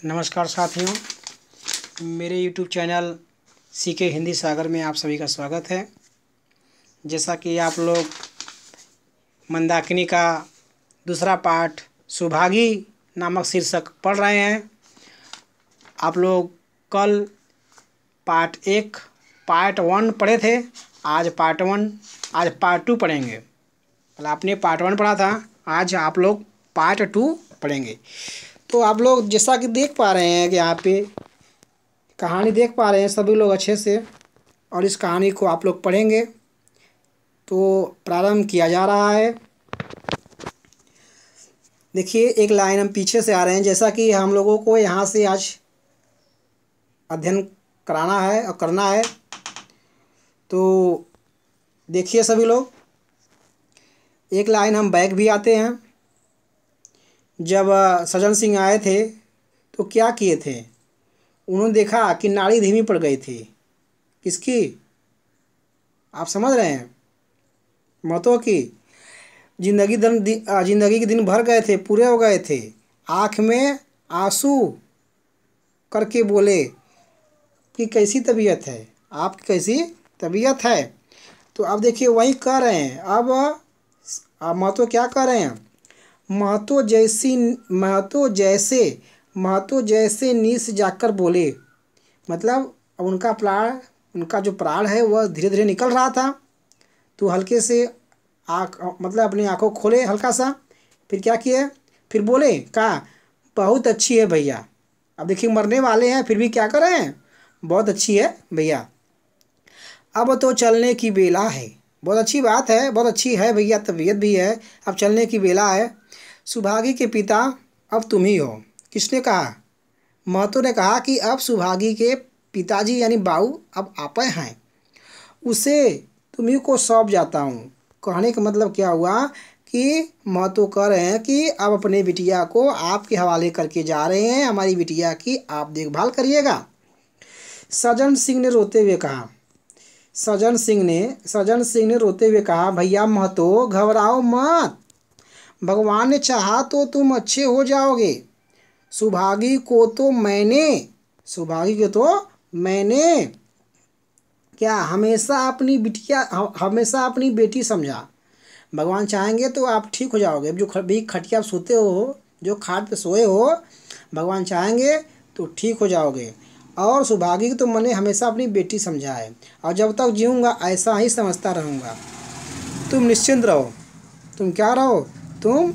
नमस्कार साथियों, मेरे YouTube चैनल सीके हिंदी सागर में आप सभी का स्वागत है। जैसा कि आप लोग मंदाकिनी का दूसरा पाठ सुभागी नामक शीर्षक पढ़ रहे हैं। आप लोग कल पार्ट 1 पढ़े थे। आज पार्ट 2 पढ़ेंगे। कल आपने पार्ट 1 पढ़ा था, आज आप लोग पार्ट 2 पढ़ेंगे। तो आप लोग जैसा कि देख पा रहे हैं कि यहाँ पे कहानी देख पा रहे हैं सभी लोग अच्छे से, और इस कहानी को आप लोग पढ़ेंगे। तो प्रारंभ किया जा रहा है। देखिए, एक लाइन हम पीछे से आ रहे हैं। जैसा कि हम लोगों को यहाँ से आज अध्ययन कराना है और करना है, तो देखिए सभी लोग, एक लाइन हम बैक भी आते हैं। जब सज्जन सिंह आए थे तो क्या किए थे? उन्होंने देखा कि नाड़ी धीमी पड़ गई थी। किसकी? आप समझ रहे हैं? महतो की। जिंदगी के दिन भर गए थे, पूरे हो गए थे। आँख में आंसू करके बोले कि कैसी तबीयत है, आपकी कैसी तबीयत है? तो अब देखिए वही कह रहे हैं। अब महतो क्या कह रहे हैं? महतो जैसे नीस जाकर बोले। मतलब अब उनका जो प्राण है वह धीरे धीरे निकल रहा था। तो हल्के से मतलब अपनी आंखों खोले हल्का सा, फिर क्या किए? फिर बोले, कहा बहुत अच्छी है भैया। अब देखिए मरने वाले हैं फिर भी क्या कर रहे हैं? बहुत अच्छी है भैया, अब तो चलने की बेला है। बहुत अच्छी बात है, बहुत अच्छी है भैया, तबीयत भी है, अब चलने की बेला है। सुभागी के पिता अब तुम ही हो। किसने कहा? महतो ने कहा कि अब सुभागी के पिताजी यानी बाऊ अब आप हैं, उसे तुम्ही को सौंप जाता हूँ। कहने का मतलब क्या हुआ कि महतो कह रहे हैं कि अब अपने बिटिया को आपके हवाले करके जा रहे हैं, हमारी बिटिया की आप देखभाल करिएगा। सज्जन सिंह ने रोते हुए कहा सज्जन सिंह ने रोते हुए कहा, भैया महतो घबराओ मत, भगवान ने चाहा तो तुम अच्छे हो जाओगे। सुभागी को तो मैंने क्या हमेशा अपनी बेटी समझा। भगवान चाहेंगे तो आप ठीक हो जाओगे। अब जो भी खटिया सोते हो, जो खाट पे सोए हो, भगवान चाहेंगे तो ठीक हो जाओगे। और सुभागी को तो मैंने हमेशा अपनी बेटी समझा है, और जब तक जीऊँगा ऐसा ही समझता रहूँगा। तुम निश्चिंत रहो। तुम क्या रहो? तुम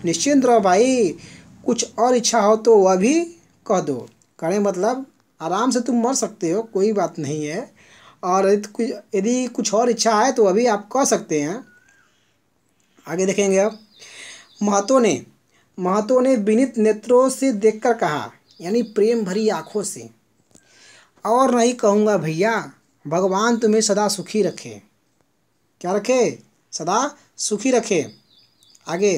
निश्चिंत रहो भाई। कुछ और इच्छा हो तो वह भी कह दो। कहने मतलब आराम से तुम मर सकते हो, कोई बात नहीं है। और यदि कुछ और इच्छा है तो अभी आप कह सकते हैं। आगे देखेंगे। अब महतो ने विनीत नेत्रों से देखकर कहा, यानी प्रेम भरी आंखों से, और नहीं कहूँगा भैया, भगवान तुम्हें सदा सुखी रखे। क्या रखे? सदा सुखी रखे। आगे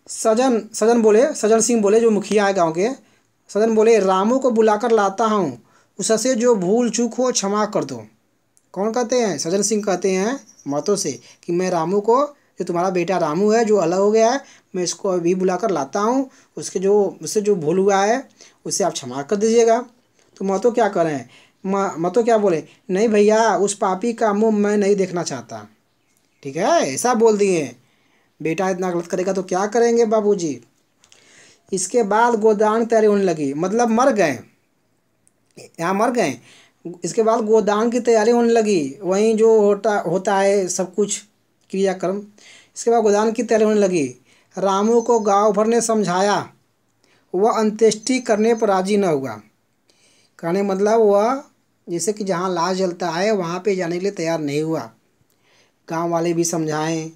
सज्जन सिंह बोले, जो मुखिया है गांव के, सज्जन बोले, रामू को बुलाकर लाता हूँ, उससे जो भूल चूक हो क्षमा कर दो। कौन कहते हैं? सज्जन सिंह कहते हैं महतो से कि मैं रामू को, जो तुम्हारा बेटा रामू है जो अलग हो गया है, मैं इसको अभी बुलाकर लाता हूँ, उससे जो भूल हुआ है उसे आप क्षमा कर दीजिएगा। तो महतो क्या कर रहे हैं? महतो क्या बोले? नहीं भैया, उस पापी का मुँह मैं नहीं देखना चाहता। ठीक है, ऐसा बोल दिए। बेटा इतना गलत करेगा तो क्या करेंगे बाबूजी। इसके बाद गोदान तैयारी होने लगी, मतलब मर गए, यहाँ मर गए। इसके बाद गोदान की तैयारी होने लगी, वहीं जो होता है सब कुछ क्रियाक्रम। इसके बाद गोदान की तैयारी होने लगी। रामू को गांव भर ने समझाया, वह अंत्येष्टि करने पर राजी न हुआ। कहने मतलब वह जैसे कि जहाँ लाश जलता है वहाँ पे जाने के लिए तैयार नहीं हुआ। गांव वाले भी समझाएं,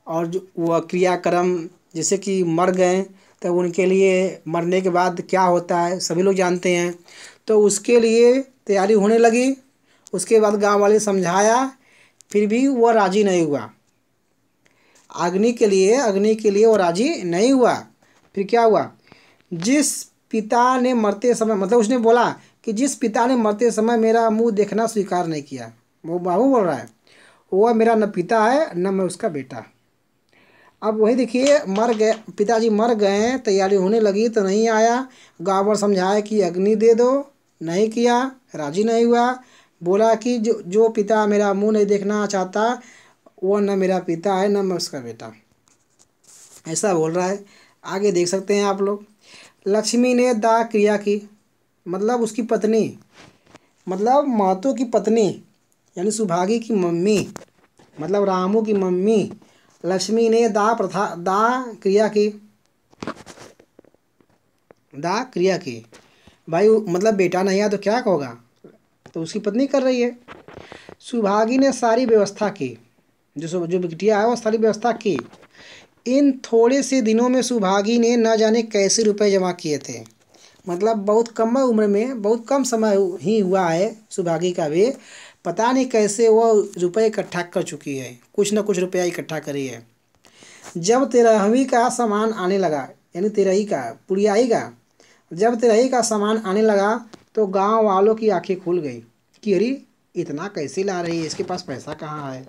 और जो वह क्रियाक्रम जैसे कि मर गए तो उनके लिए मरने के बाद क्या होता है सभी लोग जानते हैं। तो उसके लिए तैयारी होने लगी। उसके बाद गांव वाले समझाया, फिर भी वह राजी नहीं हुआ। अग्नि के लिए वो राजी नहीं हुआ। फिर क्या हुआ? जिस पिता ने मरते समय, मतलब उसने बोला कि जिस पिता ने मरते समय मेरा मुंह देखना स्वीकार नहीं किया, वो बाबू बोल रहा है, वह मेरा न पिता है न मैं उसका बेटा। अब वही देखिए, मर गए पिताजी, मर गए, तैयारी होने लगी तो नहीं आया। गाँव भर समझाया कि अग्नि दे दो, नहीं किया, राजी नहीं हुआ। बोला कि जो जो पिता मेरा मुंह नहीं देखना चाहता वो न मेरा पिता है न मैं उसका बेटा, ऐसा बोल रहा है। आगे देख सकते हैं आप लोग। लक्ष्मी ने दाह क्रिया की, मतलब उसकी पत्नी, मतलब महतो की पत्नी यानी सुभागी की मम्मी, मतलब रामू की मम्मी लक्ष्मी ने दाह क्रिया की, दाह क्रिया की। भाई मतलब बेटा नहीं आया तो क्या होगा, तो उसकी पत्नी कर रही है। सुभागी ने सारी व्यवस्था की, जो बिटिया है वो सारी व्यवस्था की। इन थोड़े से दिनों में सुभागी ने न जाने कैसे रुपए जमा किए थे, मतलब बहुत कम उम्र में, बहुत कम समय ही हुआ है सुभागी का भी, पता नहीं कैसे वो रुपए इकट्ठा कर चुकी है, कुछ ना कुछ रुपया इकट्ठा करी है। जब तेरहवीं का सामान आने लगा, यानी तेरही का पुड़ियाई का, जब तेरही का सामान आने लगा तो गांव वालों की आंखें खुल गई कि अरे इतना कैसे ला रही है, इसके पास पैसा कहाँ है।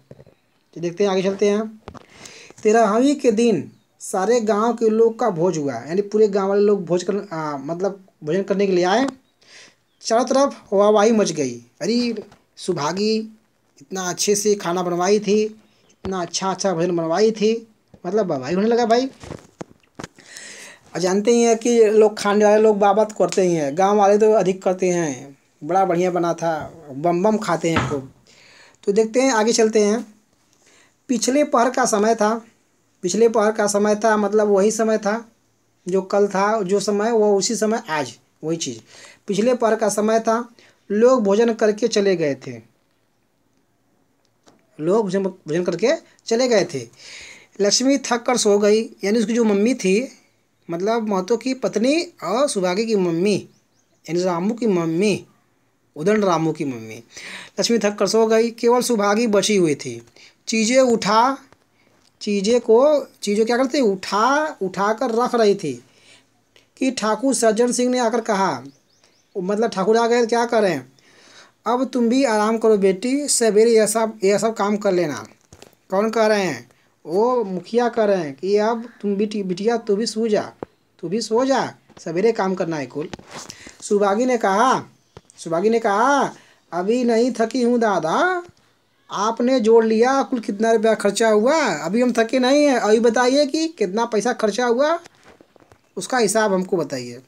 तो देखते हैं, आगे चलते हैं। तेरहवीं के दिन सारे गांव के लोग का भोज हुआ, यानी पूरे गांव वाले लोग मतलब भोजन करने के लिए आए। चारों तरफ वाहवाही मच गई, अरे सुभागी इतना अच्छे से खाना बनवाई थी, इतना अच्छा अच्छा भोजन बनवाई थी, मतलब वाहवाही होने लगा भाई। और जानते ही हैं कि लोग, खाने वाले लोग बाबत करते ही हैं, गांव वाले तो अधिक करते हैं, बड़ा बढ़िया बना था, बम बम खाते हैं खूब। तो देखते हैं, आगे चलते हैं। पिछले पहर का समय था, पिछले पहर का समय था मतलब वही समय था जो कल था, जो समय वो उसी समय आज वही चीज़। पिछले पहर का समय था, लोग भोजन करके चले गए थे, लोग भोजन भोजन करके चले गए थे। लक्ष्मी थक कर सो गई, यानी उसकी जो मम्मी थी, मतलब महतो की पत्नी और सुभागी की मम्मी, यानी रामू की मम्मी, उदंड रामू की मम्मी। लक्ष्मी थक कर सो गई, केवल सुभागी बची हुई थी। चीज़ें उठा चीज़ें क्या करती, उठा कर रख रही थी कि ठाकुर सज्जन सिंह ने आकर कहा, मतलब ठाकुर आ गए, क्या करें, अब तुम भी आराम करो बेटी, सवेरे यह सब काम कर लेना। कौन कह रहे हैं, वो मुखिया कह रहे हैं कि अब तुम बिटिया तू भी सो जा, तू भी सो जा, सवेरे काम करना है कुल। सुभागी ने कहा सुभागी ने कहा अभी नहीं थकी हूँ दादा, आपने जोड़ लिया कुल कितना रुपया खर्चा हुआ, अभी हम थके नहीं हैं, अभी बताइए कि कितना पैसा खर्चा हुआ, उसका हिसाब हमको बताइए।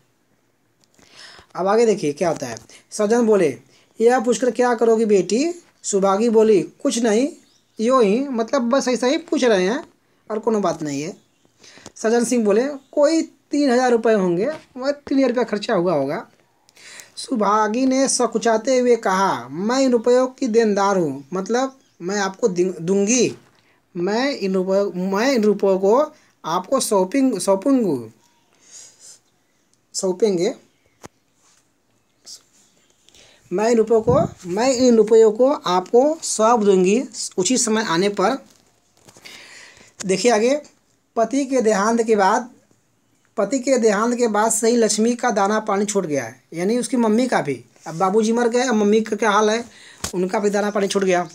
अब आगे देखिए क्या होता है। सज्जन बोले, यह पूछकर क्या करोगी बेटी। सुभागी बोली, कुछ नहीं, यूँ ही, मतलब बस ऐसा ही पूछ रहे हैं और कोनो बात नहीं है। सज्जन सिंह बोले, कोई 3,000 रुपये होंगे, वह 3,000 रुपया खर्चा हुआ होगा। सुभागी ने सकुचाते हुए कहा, मैं इन रुपयों की देनदार हूँ, मतलब मैं आपको दूंगी, मैं इन रुपयों को आपको सौंपेंगे, मैं इन रुपयों को आपको सौंप दूंगी उचित समय आने पर। देखिए आगे, पति के देहांत के बाद पति के देहांत के बाद से ही लक्ष्मी का दाना पानी छूट गया है, यानी उसकी मम्मी का भी। अब बाबूजी मर गए, अब मम्मी का क्या हाल है, उनका भी दाना पानी छूट गया।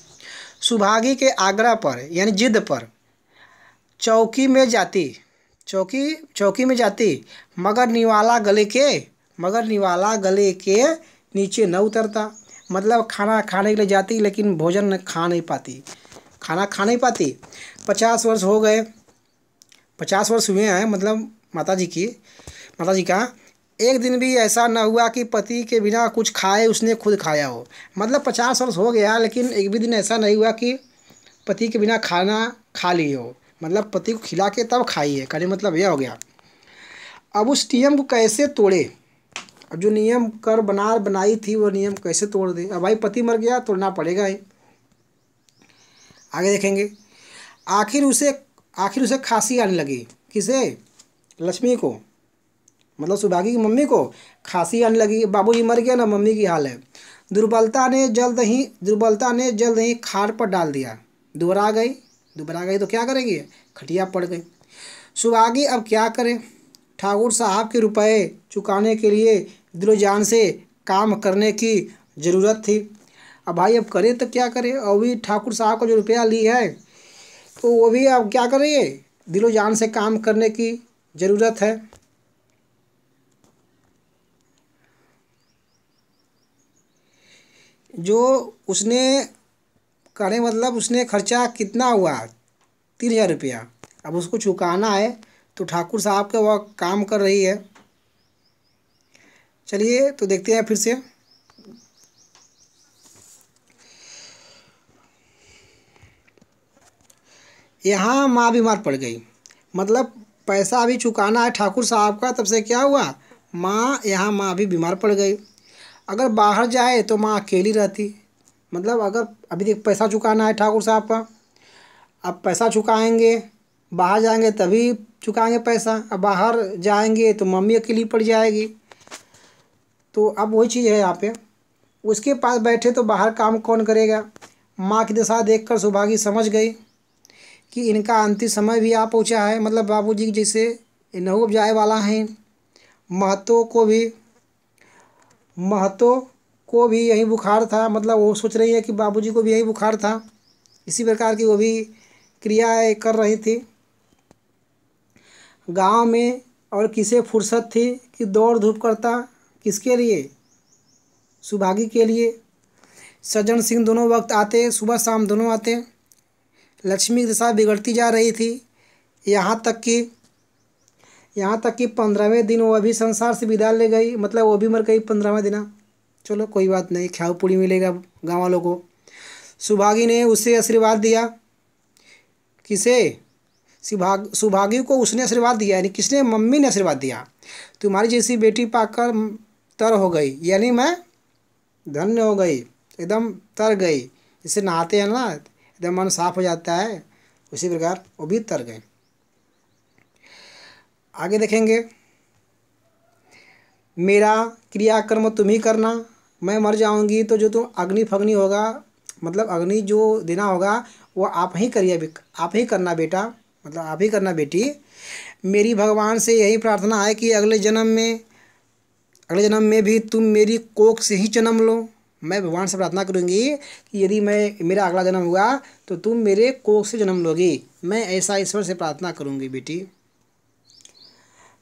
सुभागी के आग्रह पर, यानी जिद पर, चौकी में जाती चौकी में जाती, मगर निवाला गले के नीचे न उतरता, मतलब खाना खाने के लिए जाती लेकिन भोजन खा नहीं पाती। 50 वर्ष हो गए, 50 वर्ष हुए हैं, मतलब माता जी का एक दिन भी ऐसा न हुआ कि पति के बिना कुछ खाए उसने खुद खाया हो, मतलब 50 वर्ष हो गया लेकिन एक भी दिन ऐसा नहीं हुआ कि पति के बिना खाना खा ली हो, मतलब पति को खिला के तब खाई है, कहने मतलब यह हो गया। अब उस नियम को कैसे तोड़े, अब जो नियम कर बनाई थी वो नियम कैसे तोड़ दे, अब भाई पति मर गया, तोड़ना पड़ेगा ही। आगे देखेंगे। आखिर उसे खांसी आने लगी, किसे, लक्ष्मी को, मतलब सुभागी की मम्मी को खांसी आने लगी। बाबूजी मर गया ना, मम्मी की हाल है। दुर्बलता ने जल्द ही खाट पर डाल दिया, दुबरा गई तो क्या करेगी, खटिया पड़ गई। सुभागी अब क्या करे, ठाकुर साहब के रुपए चुकाने के लिए दिलो जान से काम करने की ज़रूरत थी। अब भाई अब करे तो क्या करे, और भी ठाकुर साहब का जो रुपया ली है तो वो भी अब क्या करेंगे, दिलो जान से काम करने की ज़रूरत है। जो उसने कहने मतलब उसने खर्चा कितना हुआ, 3,000 रुपया। अब उसको चुकाना है तो ठाकुर साहब का वह काम कर रही है। चलिए तो देखते हैं फिर से। यहाँ माँ बीमार पड़ गई, मतलब पैसा अभी चुकाना है ठाकुर साहब का, तब से क्या हुआ, माँ भी बीमार पड़ गई। अगर बाहर जाए तो माँ अकेली रहती, मतलब अगर अभी देख पैसा चुकाना है ठाकुर साहब का, अब पैसा चुकाएंगे, बाहर जाएंगे तभी चुकाएंगे पैसा, अब बाहर जाएंगे तो मम्मी अकेली पड़ जाएगी। तो अब वही चीज़ है यहाँ पे, उसके पास बैठे तो बाहर काम कौन करेगा। माँ की दशा देखकर सौभागी समझ गई कि इनका अंतिम समय भी आ पहुँचा है, मतलब बाबूजी की जैसे नहु अब जाए वाला है। महतो को भी महतो को भी यही बुखार था, मतलब वो सोच रही है कि बाबूजी को भी यही बुखार था, इसी प्रकार की वो भी क्रियाएं कर रही थी। गांव में और किसे फुर्सत थी कि दौड़ धूप करता, किसके लिए, सुभागी के लिए। सज्जन सिंह दोनों वक्त आते, सुबह शाम दोनों आते। लक्ष्मी की दशा बिगड़ती जा रही थी, यहाँ तक कि 15वें दिन वो भी संसार से विदा ले गई, मतलब वो भी मर गई 15वें दिन। चलो कोई बात नहीं, ख्याव पूड़ी मिलेगा गाँव वालों को। सुभागी ने उसे आशीर्वाद दिया, किसे, सुभागी को उसने आशीर्वाद दिया, यानी किसने, मम्मी ने आशीर्वाद दिया, तुम्हारी जैसी बेटी पाकर तर हो गई, यानी मैं धन्य हो गई, एकदम तर गई। जैसे नहाते हैं ना एकदम मन साफ हो जाता है, उसी प्रकार वो भी तर गए। आगे देखेंगे। मेरा क्रियाकर्म तुम ही करना, मैं मर जाऊंगी तो जो तुम अग्नि फग्नि होगा, मतलब अग्नि जो देना होगा वो आप ही करिए, आप ही करना बेटा, मतलब आप ही करना बेटी। मेरी भगवान से यही प्रार्थना है कि अगले जन्म में भी तुम मेरी कोख से ही जन्म लो। मैं भगवान से प्रार्थना करूंगी कि यदि मेरा अगला जन्म हुआ तो तुम मेरे कोख से जन्म लोगी, मैं ऐसा ईश्वर से प्रार्थना करूंगी बेटी।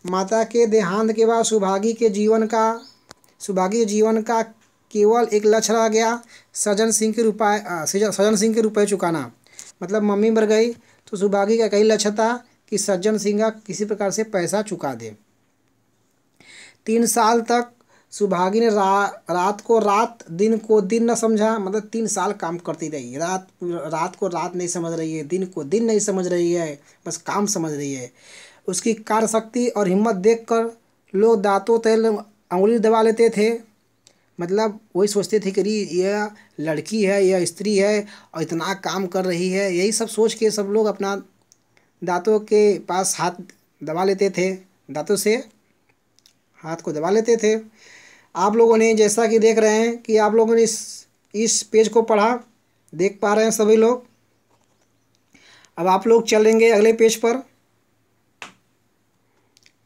माता के देहांत के बाद सुभागी के जीवन का केवल एक लक्ष्य रह गया, सज्जन सिंह के रुपए चुकाना। मतलब मम्मी मर गई तो सुभागी का कई लक्ष्य था कि सज्जन सिंह का किसी प्रकार से पैसा चुका दे। 3 साल तक सुभागी ने रात को रात, दिन को दिन न समझा, मतलब 3 साल काम करती रही, रात को रात नहीं समझ रही है, दिन को दिन नहीं समझ रही है, बस काम समझ रही है। उसकी कार्य शक्ति और हिम्मत देखकर लोग दांतों तेल अंगुली दबा लेते थे, मतलब वही सोचते थे कि यह लड़की है, यह स्त्री है और इतना काम कर रही है, यही सब सोच के सब लोग अपना दांतों के पास हाथ दबा लेते थे, दांतों से हाथ को दबा लेते थे। आप लोगों ने जैसा कि देख रहे हैं कि आप लोगों ने इस पेज को पढ़ा, देख पा रहे हैं सभी लोग। अब आप लोग चलेंगे अगले पेज पर,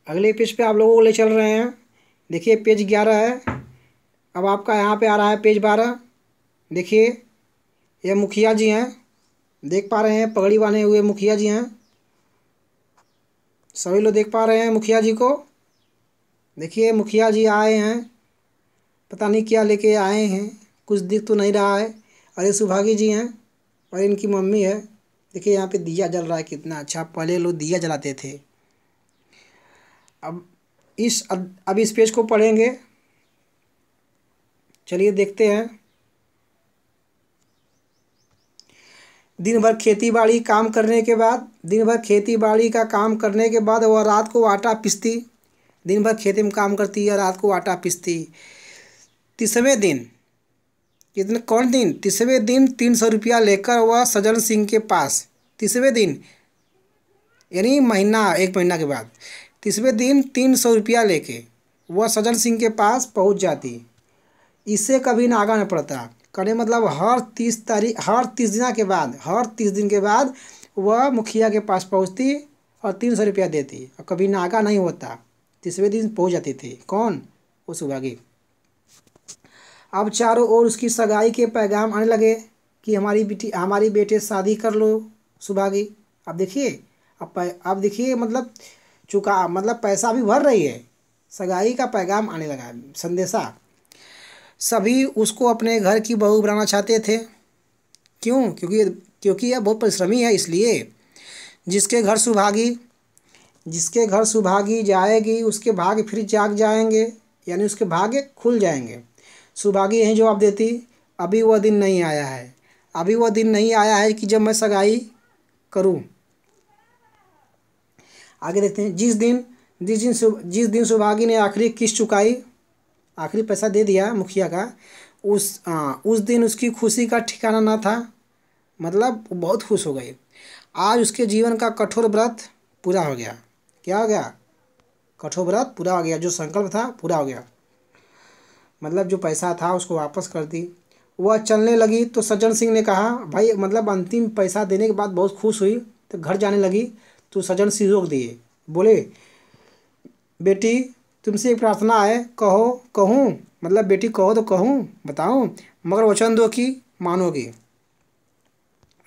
अगले पेज पे आप लोगों को ले चल रहे हैं। देखिए पेज 11 है, अब आपका यहाँ पे आ रहा है पेज 12। देखिए ये मुखिया जी हैं, देख पा रहे हैं, पगड़ी बांधे हुए मुखिया जी हैं, सभी लोग देख पा रहे हैं मुखिया जी को। देखिए मुखिया जी आए हैं, पता नहीं क्या लेके आए हैं, कुछ दिख तो नहीं रहा है। और ये सुभागी जी हैं और इनकी मम्मी है। देखिए यहाँ पे दिया जल रहा है, कितना अच्छा, पहले लोग दिया जलाते थे। अब इस पेज को पढ़ेंगे, चलिए देखते हैं। दिन भर खेती बाड़ी का काम करने के बाद वह रात को आटा पीसती, दिन भर खेती में काम करती है, रात को आटा पीसती। 30वें दिन, कौन दिन, 30वें दिन 300 रुपया लेकर वह सज्जन सिंह के पास, 30वें दिन यानी एक महीना के बाद 30वें दिन 300 रुपया लेके वह सज्जन सिंह के पास पहुंच जाती। इससे कभी नागा न पड़ता, करने मतलब हर 30 दिन के बाद वह मुखिया के पास पहुंचती और 300 रुपया देती और कभी नागा नहीं होता। 30वें दिन पहुंच जाती थी, कौन, वो सुभागी। अब चारों ओर उसकी सगाई के पैगाम आने लगे कि हमारी बेटे शादी कर लो सुभागी। अब देखिए अब देखिए मतलब चुका मतलब पैसा अभी भर रही है। सगाई का पैगाम आने लगा है, संदेशा। सभी उसको अपने घर की बहू बनाना चाहते थे। क्यों? क्योंकि यह बहुत परिश्रमी है, इसलिए। जिसके घर सुभागी जिसके घर सुभागी जाएगी उसके भाग्य फिर जाग जाएंगे, यानी उसके भाग्य खुल जाएंगे। सुभागी यही जवाब देती, अभी वह दिन नहीं आया है, अभी वह दिन नहीं आया है कि जब मैं सगाई करूं। आगे देखते हैं। जिस दिन सुभागी ने आखिरी किस्त चुकाई, आखिरी पैसा दे दिया मुखिया का, उस दिन उसकी खुशी का ठिकाना न था। मतलब वो बहुत खुश हो गई। आज उसके जीवन का कठोर व्रत पूरा हो गया। क्या हो गया? कठोर व्रत पूरा हो गया। जो संकल्प था पूरा हो गया। मतलब जो पैसा था उसको वापस कर दी। वह चलने लगी तो सज्जन सिंह ने कहा, भाई मतलब अंतिम पैसा देने के बाद बहुत खुश हुई तो घर जाने लगी, तो सज्जन सिंह रोक दिए। बोले, बेटी तुमसे एक प्रार्थना है, कहो। कहूँ? मतलब बेटी कहो तो कहूँ, बताऊँ, मगर वचन दो कि मानोगी।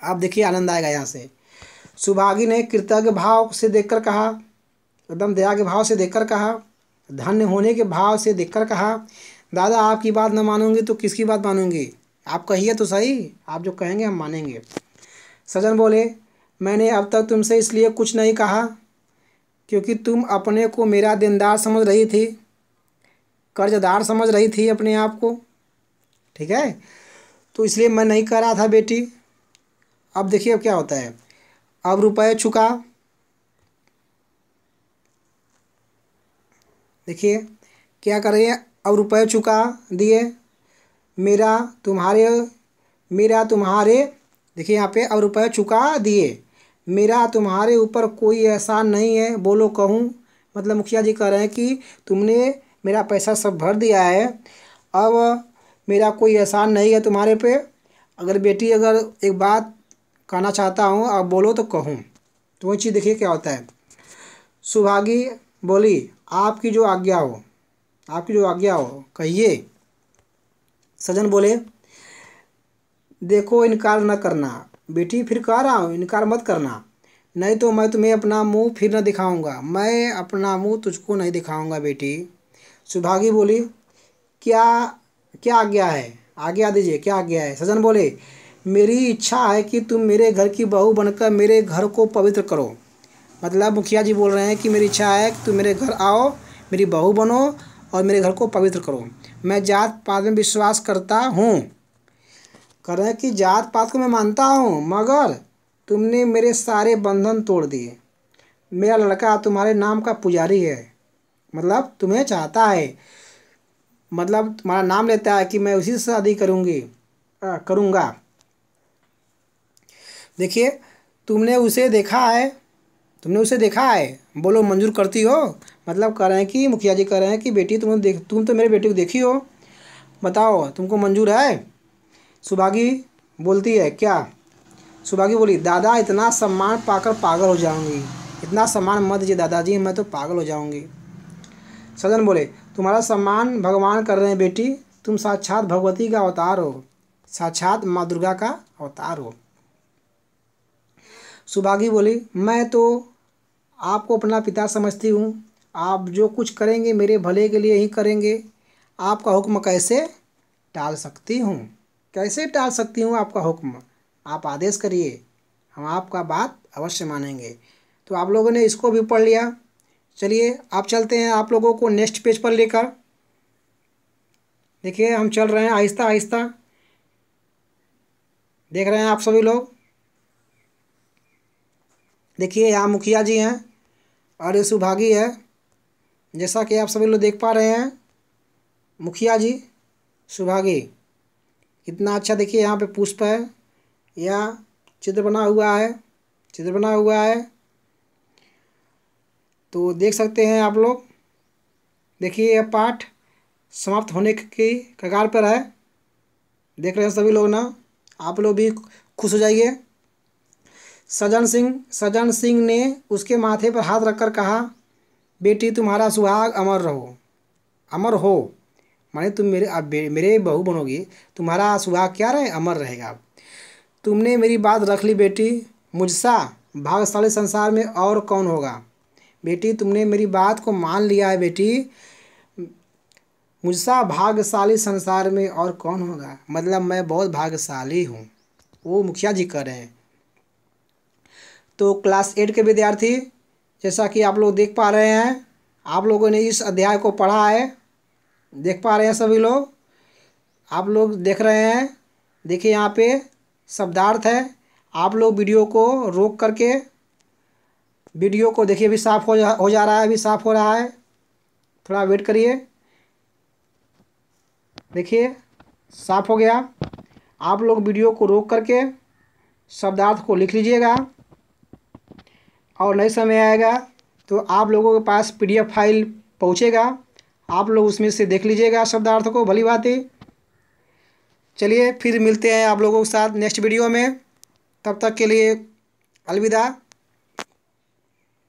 आप देखिए आनंद आएगा यहाँ से। सुभागी ने कृतज्ञ भाव से देखकर कहा, एकदम दया के भाव से देखकर कहा, धन्य होने के भाव से देखकर कहा, दादा आपकी बात न मानूंगी तो किसकी बात मानूंगी? आप कहिए तो सही, आप जो कहेंगे हम मानेंगे। सज्जन बोले, मैंने अब तक तुमसे इसलिए कुछ नहीं कहा क्योंकि तुम अपने को मेरा देनदार समझ रही थी, कर्जदार समझ रही थी अपने आप को, ठीक है, तो इसलिए मैं नहीं कह रहा था बेटी। अब देखिए अब क्या होता है। अब रुपए चुका, देखिए क्या कर रही है। अब रुपए चुका दिए, मेरा तुम्हारे देखिए यहाँ पे, अब रुपए चुका दिए, मेरा तुम्हारे ऊपर कोई एहसान नहीं है, बोलो कहूँ। मतलब मुखिया जी कह रहे हैं कि तुमने मेरा पैसा सब भर दिया है, अब मेरा कोई एहसान नहीं है तुम्हारे पे। अगर बेटी अगर एक बात कहना चाहता हूँ, अब बोलो तो कहूँ। तो वही चीज़ देखिए क्या होता है। सुभागी बोली, आपकी जो आज्ञा हो, आपकी जो आज्ञा हो कहिए। सज्जन बोले, देखो इनकार न करना बेटी, फिर कह रहा हूँ इनकार मत करना, नहीं तो मैं तुम्हें अपना मुंह फिर न दिखाऊंगा, मैं अपना मुंह तुझको नहीं दिखाऊंगा बेटी। सुभागी बोली, क्या क्या आज्ञा है? आज्ञा दीजिए, क्या आज्ञा है? सज्जन बोले, मेरी इच्छा है कि तुम मेरे घर की बहू बनकर मेरे घर को पवित्र करो। मतलब मुखिया जी बोल रहे हैं कि मेरी इच्छा है कि तुम मेरे घर आओ, मेरी बहू बनो और मेरे घर को पवित्र करो। मैं जात पात में विश्वास करता हूँ, कह रहे हैं कि जात पात को मैं मानता हूँ, मगर तुमने मेरे सारे बंधन तोड़ दिए। मेरा लड़का तुम्हारे नाम का पुजारी है, मतलब तुम्हें चाहता है, मतलब तुम्हारा नाम लेता है कि मैं उसी से शादी करूँगा। देखिए तुमने उसे देखा है, बोलो मंजूर करती हो? मतलब कह रहे हैं कि मुखिया जी कह रहे हैं कि बेटी तुम तो मेरे बेटे को देखी हो, बताओ तुमको मंजूर है? सुभागी बोलती है, क्या? सुभागी बोली, दादा इतना सम्मान पाकर पागल हो जाऊंगी, इतना सम्मान मत दीजिए दादाजी, मैं तो पागल हो जाऊंगी। सज्जन बोले, तुम्हारा सम्मान भगवान कर रहे हैं बेटी, तुम साक्षात भगवती का अवतार हो, साक्षात माँ दुर्गा का अवतार हो। सुभागी बोली, मैं तो आपको अपना पिता समझती हूँ, आप जो कुछ करेंगे मेरे भले के लिए ही करेंगे, आपका हुक्म कैसे टाल सकती हूँ? कैसे टाल सकती हूँ आपका हुक्म? आप आदेश करिए, हम आपका बात अवश्य मानेंगे। तो आप लोगों ने इसको भी पढ़ लिया। चलिए आप चलते हैं आप लोगों को नेक्स्ट पेज पर लेकर। देखिए हम चल रहे हैं आहिस्ता आहिस्ता, देख रहे हैं आप सभी लोग। देखिए यहाँ मुखिया जी हैं और ये सुभागी है, जैसा कि आप सभी लोग देख पा रहे हैं। मुखिया जी, सुभागी, कितना अच्छा देखिए यहाँ पे पुष्प है या चित्र बना हुआ है, तो देख सकते हैं आप लोग। देखिए यह पाठ समाप्त होने की कगार पर है, देख रहे हैं सभी लोग ना, आप लोग भी खुश हो जाइए। सज्जन सिंह ने उसके माथे पर हाथ रखकर कहा, बेटी तुम्हारा सुहाग अमर हो, माने तुम मेरे बहू बनोगी, तुम्हारा सुहाग क्या रहे, अमर रहेगा। तुमने मेरी बात रख ली बेटी, मुझसा भाग्यशाली संसार में और कौन होगा। बेटी तुमने मेरी बात को मान लिया है बेटी, मुझसा भाग्यशाली संसार में और कौन होगा, मतलब मैं बहुत भाग्यशाली हूँ, वो मुखिया जी कह रहे हैं। तो क्लास 8 के विद्यार्थी, जैसा कि आप लोग देख पा रहे हैं, आप लोगों ने इस अध्याय को पढ़ा है, देख पा रहे हैं सभी लोग, आप लोग देख रहे हैं। देखिए यहाँ पे शब्दार्थ है। आप लोग वीडियो को रोक करके वीडियो को देखिए, अभी साफ़ हो जा रहा है, अभी साफ़ हो रहा है, थोड़ा वेट करिए। देखिए साफ़ हो गया। आप लोग वीडियो को रोक करके शब्दार्थ को लिख लीजिएगा, और नहीं समय आएगा तो आप लोगों के पास PDF फाइल पहुँचेगा, आप लोग उसमें से देख लीजिएगा शब्दार्थ को, भली बात है। चलिए फिर मिलते हैं आप लोगों के साथ नेक्स्ट वीडियो में, तब तक के लिए अलविदा।